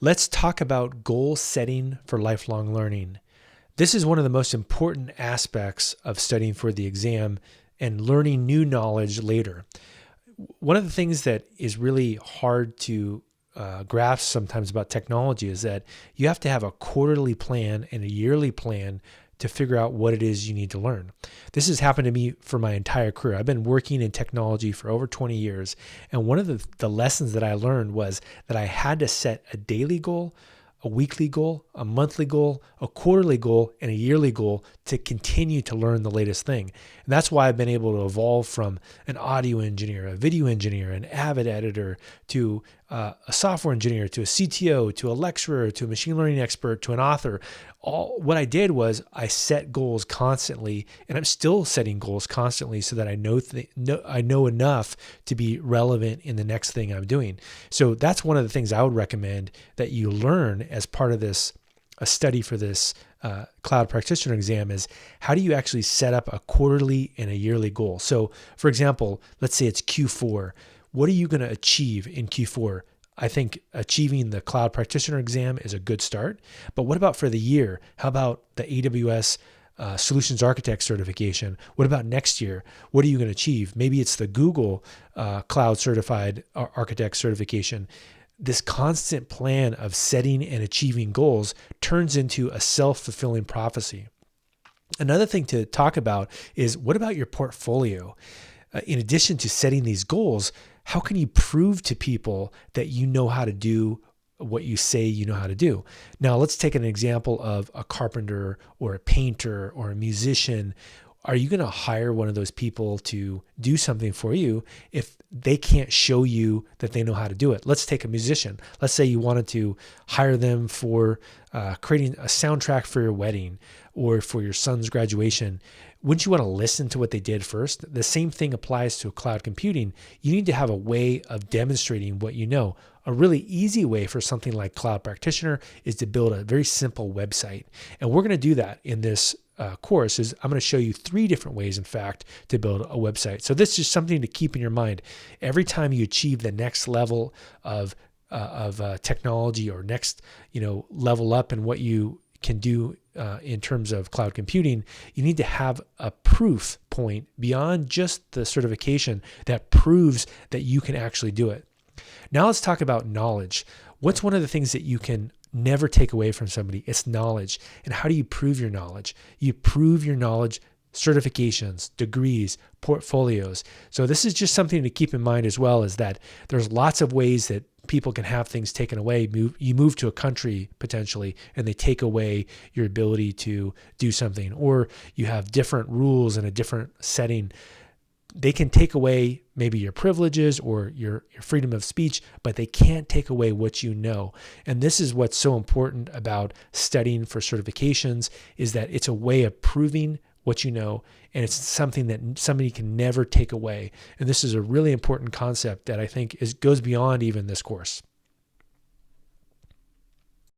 Let's talk about goal setting for lifelong learning. This is one of the most important aspects of studying for the exam and learning new knowledge later. One of the things that is really hard to grasp sometimes about technology is that you have to have a quarterly plan and a yearly plan to figure out what it is you need to learn. This has happened to me for my entire career. I've been working in technology for over 20 years. And one of the lessons that I learned was that I had to set a daily goal, a weekly goal, a monthly goal, a quarterly goal, and a yearly goal to continue to learn the latest thing. And that's why I've been able to evolve from an audio engineer, a video engineer, an avid editor, to a software engineer, to a CTO, to a lecturer, to a machine learning expert, to an author. What I did was I set goals constantly, and I'm still setting goals constantly so that I know enough to be relevant in the next thing I'm doing. So that's one of the things I would recommend that you learn as part of a study for this Cloud Practitioner exam is how do you actually set up a quarterly and a yearly goal? So for example, let's say it's Q4. What are you going to achieve in Q4? I think achieving the Cloud Practitioner exam is a good start. But what about for the year? How about the AWS Solutions Architect certification? What about next year? What are you going to achieve? Maybe it's the Google Cloud Certified Architect certification. This constant plan of setting and achieving goals turns into a self-fulfilling prophecy. Another thing to talk about is what about your portfolio? In addition to setting these goals, how can you prove to people that you know how to do what you say you know how to do? Now, let's take an example of a carpenter or a painter or a musician. Are you going to hire one of those people to do something for you if they can't show you that they know how to do it? Let's take a musician. Let's say you wanted to hire them for creating a soundtrack for your wedding or for your son's graduation. Wouldn't you want to listen to what they did first? The same thing applies to cloud computing. You need to have a way of demonstrating what you know. A really easy way for something like Cloud Practitioner is to build a very simple website. And we're going to do that in this course. I'm going to show you 3 different ways, in fact, to build a website. So this is something to keep in your mind. Every time you achieve the next level of technology or next level up in what you can do in terms of cloud computing, you need to have a proof point beyond just the certification that proves that you can actually do it. Now let's talk about knowledge. What's one of the things that you can never take away from somebody? It's knowledge. And how do you prove your knowledge? You prove your knowledge, certifications, degrees, portfolios. So this is just something to keep in mind as well, is that there's lots of ways that people can have things taken away. You move to a country potentially, and they take away your ability to do something, or you have different rules in a different setting. They can take away maybe your privileges or your freedom of speech, but they can't take away what you know. And this is what's so important about studying for certifications, is that it's a way of proving what you know, and it's something that somebody can never take away. And this is a really important concept that I think goes beyond even this course.